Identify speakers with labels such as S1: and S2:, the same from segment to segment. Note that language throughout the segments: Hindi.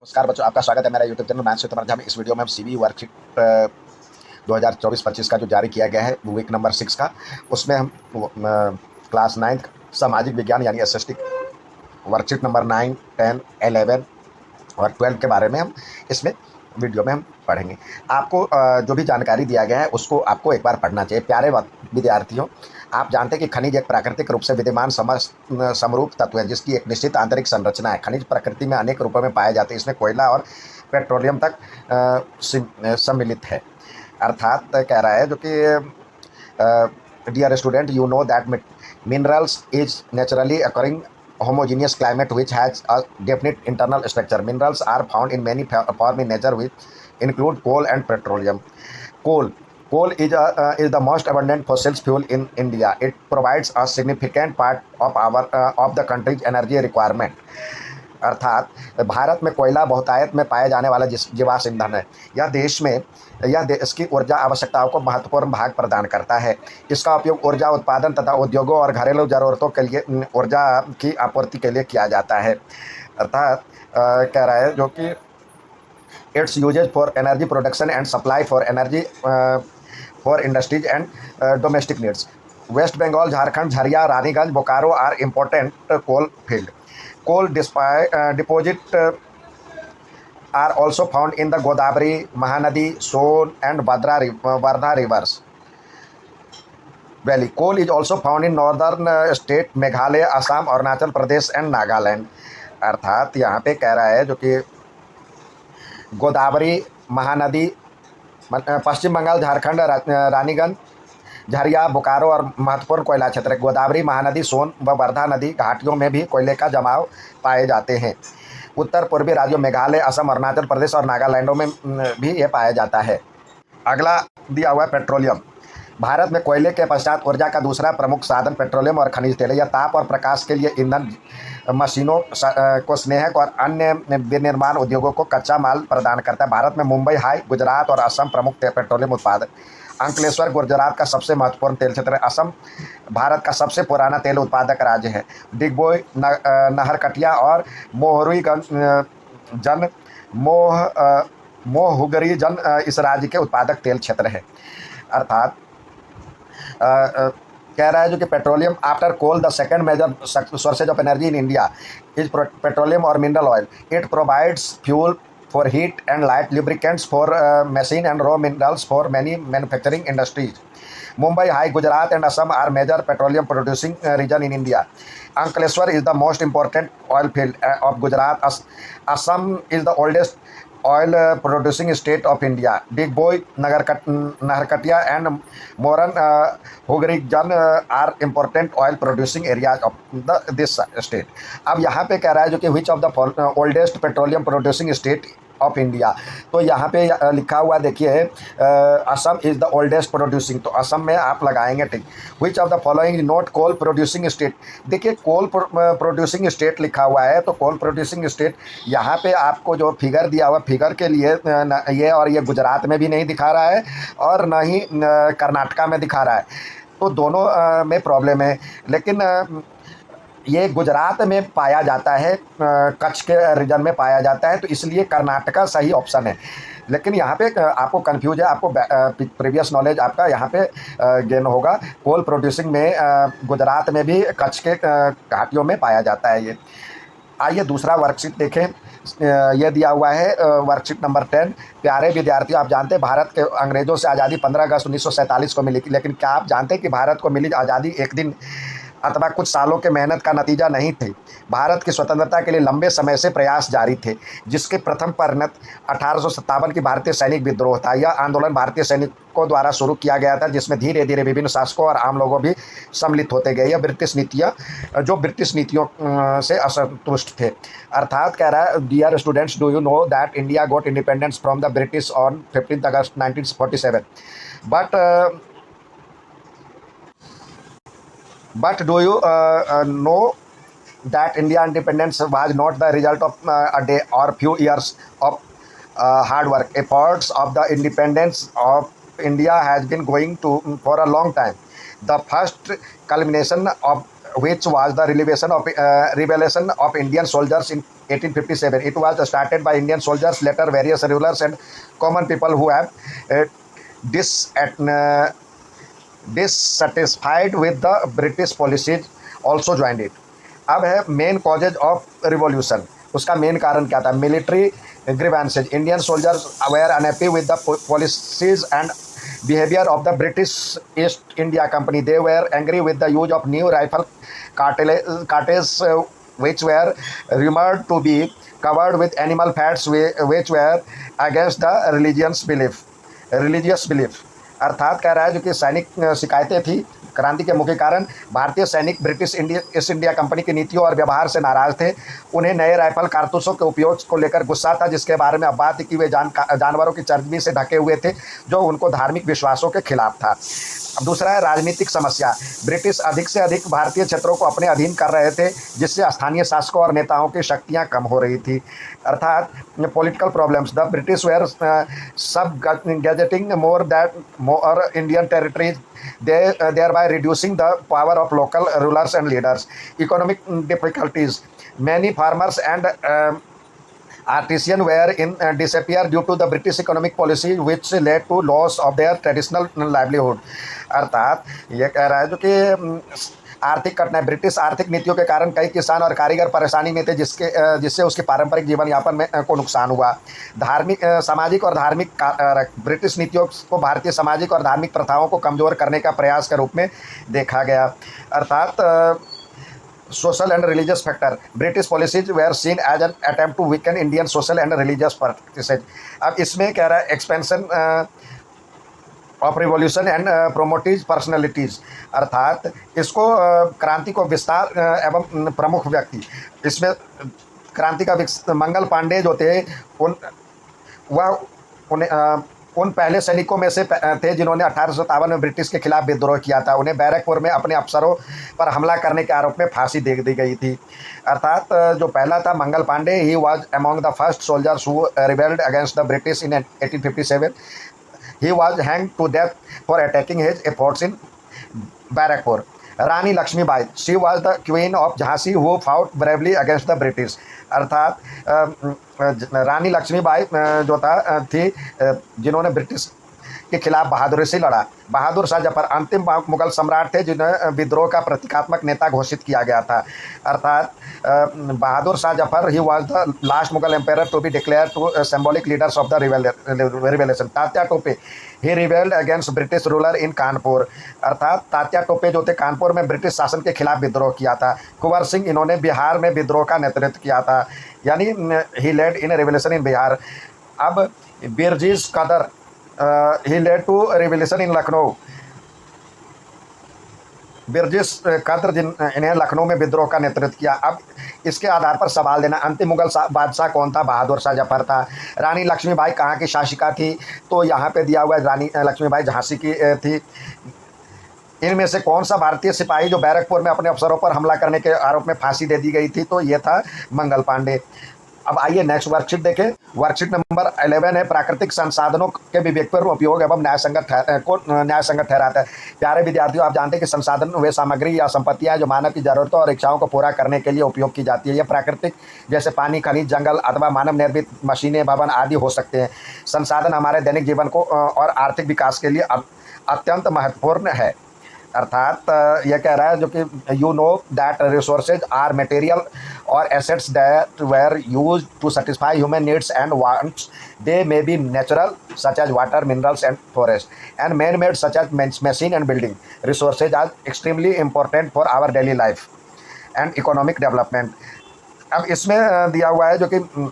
S1: नमस्कार बच्चों, आपका स्वागत है मेरा यूट्यूब चैनल मैथ्स विद तमन्ना में। इस वीडियो में हम सीबी वर्कशीट 2024-25 का जो जारी किया गया है वीक नंबर 6 का, उसमें हम क्लास 9 सामाजिक विज्ञान यानी एसएसटी वर्कशीट नंबर 9, 10, 11 और 12 के बारे में हम इसमें वीडियो में हम पढ़ेंगे। आपको जो भी जानकारी दिया गया है उसको आपको एक बार पढ़ना चाहिए। प्यारे विद्यार्थियों, आप जानते हैं कि खनिज एक प्राकृतिक रूप से विद्यमान समरूप तत्व है जिसकी एक निश्चित आंतरिक संरचना है। खनिज प्रकृति में अनेक रूपों में पाए जाते हैं। इसमें कोयला और पेट्रोलियम तक सम्मिलित है। अर्थात कह रहा है जो कि dear student, you know that minerals is naturally occurring homogeneous climate which has a definite internal structure. Minerals are found in many form in nature which include coal and petroleum. Coal. Coal is the most abundant fossil fuel in India. It provides a significant part of the country's energy requirement. अर्थात भारत में कोयला बहुतायत में पाए जाने वाला जीवाश्म ईंधन है। यह देश की ऊर्जा आवश्यकताओं को महत्वपूर्ण भाग प्रदान करता है। इसका उपयोग ऊर्जा उत्पादन तथा उद्योगों और घरेलू ज़रूरतों के लिए ऊर्जा की आपूर्ति के लिए किया जाता है। अर्थात कह रहा है जो कि it's uses for energy production and supply for energy for industries and domestic needs. West Bengal, Jharkhand, Jharia, Raniganj, Bokaro are important coal field. Coal deposit are also found in the Godavari, Mahanadi, Son and Wardha rivers valley. Coal is also found in northern state Meghalaya, Assam, Arunachal Pradesh and Nagaland. अर्थात यहाँ पे कह रहा है जो कि गोदावरी, महानदी, पश्चिम बंगाल, झारखंड, रानीगंज, झरिया, बोकारो और महत्वपूर्ण कोयला क्षेत्र। गोदावरी, महानदी, सोन व वर्धा नदी घाटियों में भी कोयले का जमाव पाए जाते हैं। उत्तर पूर्वी राज्यों मेघालय, असम, अरुणाचल प्रदेश और नागालैंडों में भी ये पाया जाता है। अगला दिया हुआ है पेट्रोलियम। भारत में कोयले के पश्चात ऊर्जा का दूसरा प्रमुख साधन पेट्रोलियम और खनिज तेल है। यह ताप और प्रकाश के लिए ईंधन, मशीनों को स्नेहक और अन्य विनिर्माण उद्योगों को कच्चा माल प्रदान करता है। भारत में मुंबई, हाई, गुजरात और असम प्रमुख पेट्रोलियम उत्पादक। अंकलेश्वर गुजरात का सबसे महत्वपूर्ण तेल क्षेत्र है। असम भारत का सबसे पुराना तेल उत्पादक राज्य है। डिगबोई, नहरकटिया और मोहहुगरी जन इस राज्य के उत्पादक तेल क्षेत्र है। अर्थात कह रहा है जो कि petroleum after coal the second major sources of energy in India is petroleum और mineral oil. It provides fuel for heat and light, lubricants for machine and raw minerals for many manufacturing industries. Mumbai, High, Gujarat and Assam are major petroleum producing region in India. Ankleshwar is the most important oil field of Gujarat. Assam is the oldest oil producing state of India. Digboi, Naharkatia and Moran Hugarijan are important oil producing areas of this state. अब यहाँ पे कह रहा है जो कि which of the oldest petroleum producing state of India. तो यहाँ पे लिखा हुआ देखिए Assam is the oldest producing, तो असम में आप लगाएंगे tick. Which of the following not coal producing state. देखिए कोल प्रोड्यूसिंग स्टेट लिखा हुआ है, तो कोल प्रोड्यूसिंग स्टेट यहाँ पे आपको जो फिगर दिया हुआ फिगर के लिए ये और ये गुजरात में भी नहीं दिखा रहा है और न ही कर्नाटका में दिखा रहा है, तो दोनों में प्रॉब्लम है. लेकिन ये गुजरात में पाया जाता है, कच्छ के रीजन में पाया जाता है, तो इसलिए कर्नाटका सही ऑप्शन है. लेकिन यहाँ पे आपको कंफ्यूज है, आपको प्रीवियस नॉलेज आपका यहाँ पे गेन होगा. कोल प्रोड्यूसिंग में गुजरात में भी कच्छ के घाटियों में पाया जाता है ये. आइए दूसरा वर्कशीट देखें. ये दिया हुआ है वर्कशीट नंबर 10. प्यारे विद्यार्थियों, आप जानते हैं भारत के अंग्रेज़ों से आज़ादी 15 अगस्त 1947 को मिली थी. लेकिन क्या आप जानते हैं कि भारत को मिली आज़ादी एक दिन अथवा कुछ सालों के मेहनत का नतीजा नहीं थे. भारत की स्वतंत्रता के लिए लंबे समय से प्रयास जारी थे, जिसके प्रथम परिणत 1857 की भारतीय सैनिक विद्रोह था. यह आंदोलन भारतीय सैनिकों द्वारा शुरू किया गया था, जिसमें धीरे धीरे विभिन्न शासकों और आम लोगों भी सम्मिलित होते गए. यह ब्रिटिश नीतियों से असंतुष्ट थे. अर्थात कह रहा है dear students, do you know that India got independence from the British on 15 August 1947. But do you know that India independence was not the result of a day or few years of hard work? Efforts of the independence of India has been going for a long time. The first culmination of which was the revelation of Indian soldiers in 1857. It was started by Indian soldiers, later various rulers and common people who have dissatisfied with the British policies also joined it. अब है मेन कॉजेज ऑफ रिवॉल्यूशन। उसका मेन कारण क्या था? Military grievances. Indian soldiers were unhappy with the policies and behavior of the British East India Company. They were angry with the use of new rifle cartridges which were rumored to be covered with animal fats which were against the religious belief। अर्थात कह रहा है जो कि सैनिक शिकायतें थी क्रांति के मुख्य कारण भारतीय सैनिक ब्रिटिश ईस्ट इंडिया कंपनी की नीतियों और व्यवहार से नाराज थे। उन्हें नए राइफल कारतूसों के उपयोग को लेकर गुस्सा था, जिसके बारे में अफवाह थी कि वे जानवरों की चर्बी से ढके हुए थे, जो उनको धार्मिक विश्वासों के खिलाफ था। अब दूसरा है राजनीतिक समस्या। ब्रिटिश अधिक से अधिक भारतीय क्षेत्रों को अपने अधीन कर रहे थे, जिससे स्थानीय शासकों और नेताओं की शक्तियां कम हो रही थी। अर्थात political problems. The British were subjugating more Indian territories, thereby reducing the power of local rulers and leaders. Economic difficulties. Many farmers and artisans were in disappear due to the British economic policy, which led to loss of their traditional livelihood. अर्थात ये कह रहा है जो कि आर्थिक कठिनाई, ब्रिटिश आर्थिक नीतियों के कारण कई किसान और कारीगर परेशानी में थे, जिससे उसके पारंपरिक जीवन यापन में को नुकसान हुआ। धार्मिक सामाजिक और धार्मिक ब्रिटिश नीतियों को भारतीय सामाजिक और धार्मिक प्रथाओं को कमज़ोर करने का प्रयास के रूप में देखा गया। अर्थात social and religious factor. British policies were seen as an attempt to weaken Indian social and religious practices. अब इसमें कह रहा है expansion of revolution and promotive personalities. अर्थात इसको क्रांति को विस्तार एवं प्रमुख व्यक्ति, इसमें क्रांति का मंगल पांडे जो थे उन पहले सैनिकों में से थे जिन्होंने 1857 में ब्रिटिश के खिलाफ विद्रोह किया था। उन्हें बैरकपुर में अपने अफसरों पर हमला करने के आरोप में फांसी दे दी गई थी। अर्थात जो पहला था Mangal Pandey, he was among the first soldiers who rebelled against the British in 1857। He was hanged to death for attacking his efforts in Barakpur. Rani Lakshmibai, she was the queen of Jhansi who fought bravely against the British। अर्थात रानी लक्ष्मीबाई जो थी जिन्होंने ब्रिटिश के खिलाफ बहादुरी से लड़ा। बहादुर शाह जफर अंतिम मुगल सम्राट थे जिन्हें विद्रोह का प्रतीकात्मक नेता घोषित किया गया था। अर्थात Bahadur Shah Zafar he was the last Mughal empire to be declare to symbolic leaders of the revelation. Tatya Tope, he rebelled against British ruler in Kanpur. अर्थात तात्या टोपे जो थे कानपुर में ब्रिटिश शासन के खिलाफ विद्रोह किया था। कुंवर सिंह, इन्होंने बिहार में विद्रोह का नेतृत्व किया था, यानी he led in revolution in Bihar. अब बिरजीज कदर, he led to revolution in Lucknow. Birjis कद्र इन्हें लखनऊ में विद्रोह का नेतृत्व किया। अब इसके आधार पर सवाल देना, अंतिम मुगल बादशाह कौन था? बहादुर शाह जफर था। रानी लक्ष्मीबाई कहाँ की शासिका थी? तो यहाँ पे दिया हुआ है रानी लक्ष्मीबाई झांसी की थी। इनमें से कौन सा भारतीय सिपाही जो बैरकपुर में अपने अफसरों पर हमला करने के आरोप में फांसी दे दी गई थी? तो ये था मंगल पांडे। अब आइए नेक्स्ट वर्कशीट देखें। वर्कशीट नंबर 11 है प्राकृतिक संसाधनों के विवेकपूर्ण उपयोग एवं न्यायसंगत ठहराता है। प्यारे विद्यार्थियों, आप जानते हैं कि संसाधन वे सामग्री या संपत्तियां जो मानव की जरूरतों और इच्छाओं को पूरा करने के लिए उपयोग की जाती है। यह प्राकृतिक जैसे पानी, खनिज, जंगल अथवा मानव निर्मित मशीनें, भवन आदि हो सकते हैं। संसाधन हमारे दैनिक जीवन को और आर्थिक विकास के लिए अत्यंत महत्वपूर्ण है। अर्थात यह कह रहा है जो कि you know that resources are material और assets that were use to satisfy human needs and wants. They may be natural such as water, minerals and forest and man made such as machine and building. Resources are extremely important for our daily life and economic development. अब इसमें दिया हुआ है जो कि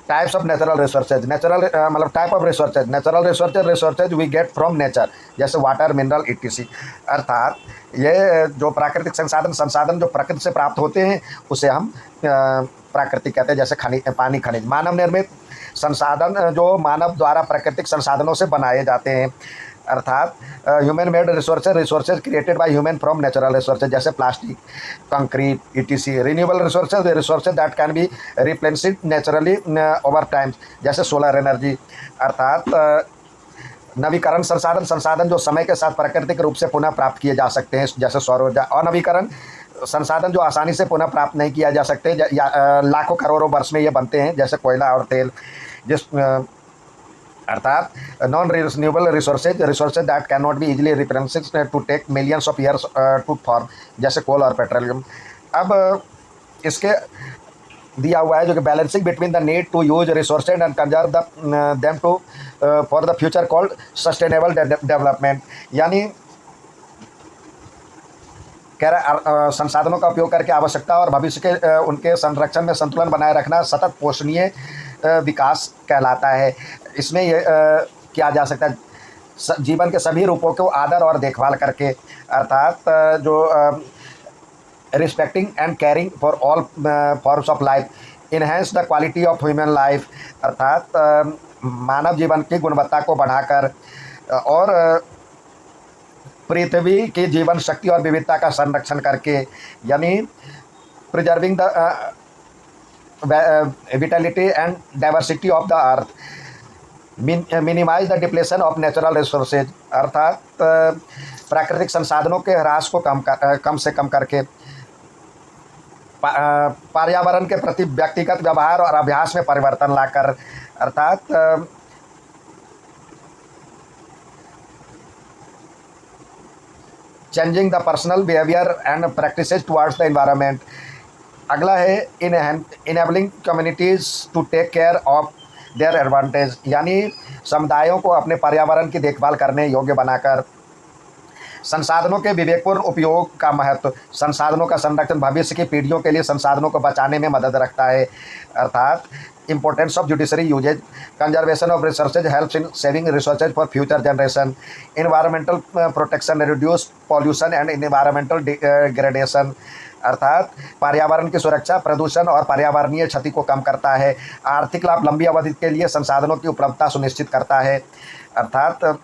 S1: टाइप्स ऑफ नेचुरल रिसोर्सेज, मतलब type of resources. Natural resources we get from nature, जैसे वाटर, मिनरल etc। अर्थात ये जो प्राकृतिक संसाधन जो प्रकृति से प्राप्त होते हैं उसे हम प्राकृतिक कहते हैं, जैसे पानी, खनिज। मानव निर्मित संसाधन जो मानव द्वारा प्राकृतिक संसाधनों से बनाए जाते हैं। अर्थात human made resources created by human from natural resources, जैसे plastic, concrete etc। Renewable resources that can be replenished naturally over time, जैसे सोलर एनर्जी। अर्थात नवीकरण संसाधन जो समय के साथ प्राकृतिक रूप से पुनः प्राप्त किए जा सकते हैं, जैसे सौर ऊर्जा। अनवीकरण संसाधन जो आसानी से पुनः प्राप्त नहीं किया जा सकते, या लाखों करोड़ों वर्ष में ये बनते हैं, जैसे कोयला और तेल, जिस अर्थात non renewable resources that can not be easily replenished to take millions of years to form, जैसे कोल और पेट्रोलियम। अब इसके दिया हुआ है जो कि balancing between the need to use resources and conserve the them to for the future called sustainable development. यानी कह रहा संसाधनों का उपयोग करके आवश्यकता और भविष्य के उनके संरक्षण में संतुलन बनाए रखना सतत पोषणीय विकास कहलाता है। इसमें ये किया जा सकता है जीवन के सभी रूपों को आदर और देखभाल करके, अर्थात जो respecting and caring for all forms of life, enhance the quality of human life, अर्थात मानव जीवन की गुणवत्ता को बढ़ाकर और पृथ्वी की जीवन शक्ति और विविधता का संरक्षण करके, यानी preserving the vitality and diversity of the earth, minimize the depletion of natural resources, अर्थात प्राकृतिक संसाधनों के ह्रास को कम से कम करके पर्यावरण के प्रति व्यक्तिगत व्यवहार और अभ्यास में परिवर्तन लाकर, अर्थात changing the personal behaviour and practices towards the environment. अगला है enabling communities to take care of their advantage, यानी समुदायों को अपने पर्यावरण की देखभाल करने योग्य बनाकर। संसाधनों के विवेकपूर्ण उपयोग का महत्व, संसाधनों का संरक्षण भविष्य की पीढ़ियों के लिए संसाधनों को बचाने में मदद रखता है, अर्थात importance of judiciary usage, conservation of resources helps in saving resources for future generation, environmental protection reduce pollution and environmental degradation, अर्थात पर्यावरण की सुरक्षा प्रदूषण और पर्यावरणीय क्षति को कम करता है, आर्थिक लाभ लंबी अवधि के लिए संसाधनों की उपलब्धता सुनिश्चित करता है, अर्थात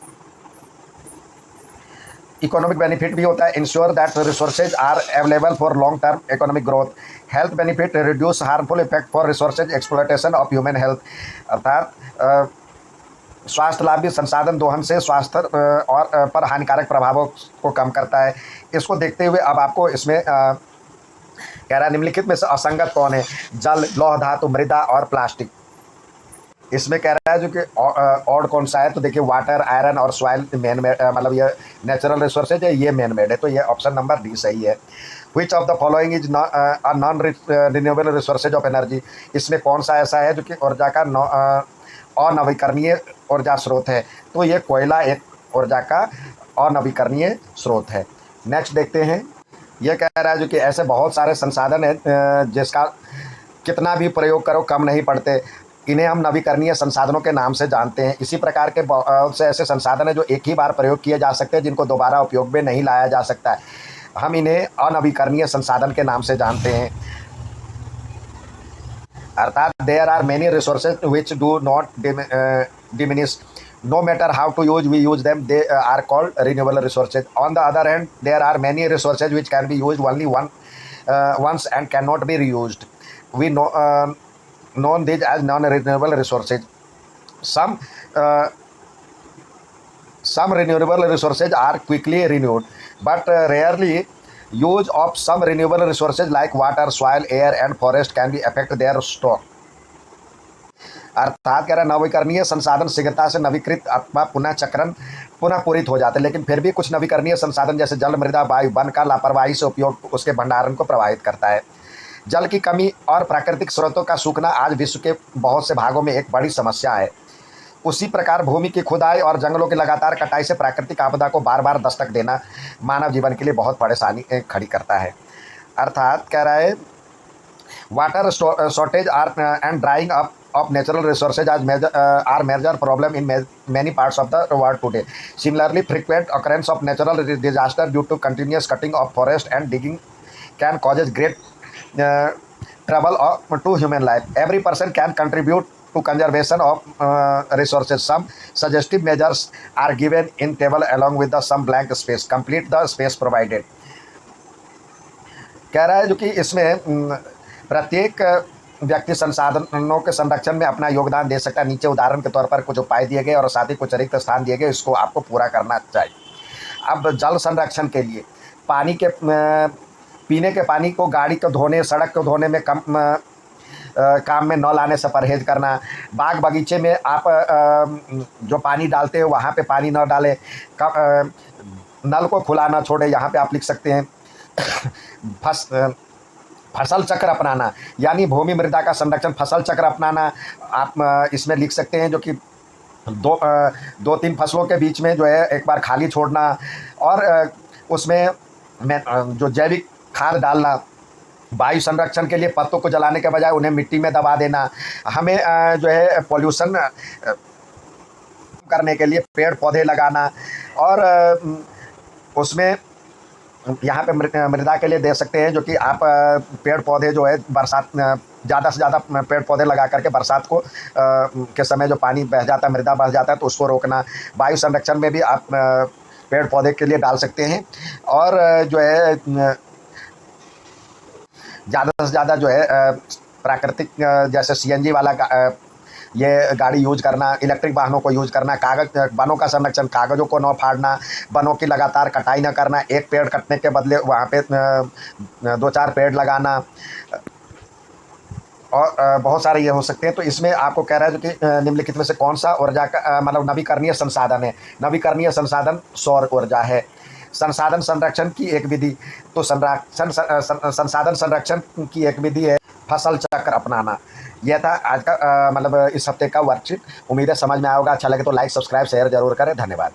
S1: इकोनॉमिक बेनिफिट भी होता है, ensure that resources are available for long term economic growth, health benefit reduce harmful effect for resources exploitation of human health, अर्थात स्वास्थ्य लाभ भी संसाधन दोहन से स्वास्थ्य और पर हानिकारक प्रभावों को कम करता है। इसको देखते हुए अब आपको इसमें कह रहा है निम्नलिखित में से असंगत कौन है, जल, लौह धातु, मृदा और प्लास्टिक। इसमें कह रहा है जो कि ऑड कौन सा है, तो देखिए वाटर, आयरन और सॉइल मैन मेड, मतलब ये नेचुरल रिसोर्सेज है, ये मैन मेड है, तो ये ऑप्शन नंबर डी सही है। विच of the following is non renewable resources of energy, इसमें कौन सा ऐसा है जो कि ऊर्जा का अनवीकरणीय ऊर्जा स्रोत है, तो ये कोयला एक ऊर्जा का अनवीकरणीय स्रोत है। नेक्स्ट देखते हैं, ये कह रहा है जो कि ऐसे बहुत सारे संसाधन हैं जिसका कितना भी प्रयोग करो कम नहीं पड़ते, इन्हें हम नवीकरणीय संसाधनों के नाम से जानते हैं। इसी प्रकार के बहुत से ऐसे संसाधन हैं जो एक ही बार प्रयोग किए जा सकते हैं, जिनको दोबारा उपयोग में नहीं लाया जा सकता है, हम इन्हें अनवीकरणीय संसाधन के नाम से जानते हैं, अर्थात there are many resources which do not diminish, no matter how to use we use them, they are called renewable resources. On the other hand, there are many resources which can be used only once and cannot be reused. We known these as non-renewable resources. Some renewable resources are quickly renewed, but rarely use of some renewable resources like water, soil, air and forest can be affect their stock. अर्थात कह रहा है नवीकरणीय संसाधन शीघ्रता से नवीकृत अथवा पुनः पूरित हो जाते हैं, लेकिन फिर भी कुछ नवीकरणीय संसाधन जैसे जल, मृदा, वायु, वन का लापरवाही से उपयोग उसके भंडारण को प्रभावित करता है। जल की कमी और प्राकृतिक स्रोतों का सूखना आज विश्व के बहुत से भागों में एक बड़ी समस्या है। उसी प्रकार भूमि की खुदाई और जंगलों की लगातार कटाई से प्राकृतिक आपदा को बार बार दस्तक देना मानव जीवन के लिए बहुत परेशानी खड़ी करता है। अर्थात कह रहा है water shortage are and drying up of natural resources are major problem in many parts of the world today. Similarly, frequent occurrence of natural disaster due to continuous cutting of forest and digging can causes great trouble to human life. Every person can contribute to conservation of resources. Some suggestive measures are given in table along with the some blank space. Complete the space provided. कह रहा है जो कि इसमें प्रत्येक व्यक्ति संसाधनों के संरक्षण में अपना योगदान दे सकता है। नीचे उदाहरण के तौर पर कुछ उपाय दिए गए और साथ ही कुछ रिक्त स्थान दिए गए, इसको आपको पूरा करना चाहिए। अब जल संरक्षण के लिए पानी के पीने के पानी को गाड़ी को धोने, सड़क को धोने में काम में न लाने से परहेज़ करना। बाग बगीचे में आप जो पानी डालते हो वहाँ पे पानी न डालें। नल को खुला ना छोड़े, यहाँ पे आप लिख सकते हैं। फसल चक्र अपनाना, यानी भूमि मृदा का संरक्षण, फसल चक्र अपनाना आप इसमें लिख सकते हैं, जो कि 2-3 फसलों के बीच में जो है एक बार खाली छोड़ना, और उसमें जो जैविक खाद डालना। वायु संरक्षण के लिए पत्तों को जलाने के बजाय उन्हें मिट्टी में दबा देना। हमें जो है पॉल्यूशन करने के लिए पेड़ पौधे लगाना, और उसमें यहाँ पे मृदा के लिए दे सकते हैं, जो कि आप पेड़ पौधे जो है बरसात ज़्यादा से ज़्यादा पेड़ पौधे लगा करके बरसात को के समय जो पानी बह जाता है, मृदा बह जाता है, तो उसको रोकना। वायु संरक्षण में भी आप पेड़ पौधे के लिए डाल सकते हैं। और जो है ज़्यादा से ज़्यादा जो है प्राकृतिक जैसे सीएनजी वाला ये गाड़ी यूज़ करना, इलेक्ट्रिक वाहनों को यूज़ करना। वनों का संरक्षण, कागज़ों को न फाड़ना, वनों की लगातार कटाई न करना, एक पेड़ कटने के बदले वहाँ पे 2-4 पेड़ लगाना, और बहुत सारे ये हो सकते हैं। तो इसमें आपको कह रहा है जो कि निम्नलिखित में से कौन सा ऊर्जा का मतलब नवीकरणीय संसाधन है। नवीकरणीय संसाधन सौर ऊर्जा है। संसाधन संरक्षण की एक विधि, तो संसाधन संरक्षण की एक विधि है फसल चक्र अपनाना। यह था आज का मतलब इस हफ्ते का वर्कशीट। उम्मीद है समझ में आएगा। अच्छा लगे तो लाइक, सब्सक्राइब, शेयर जरूर करें। धन्यवाद।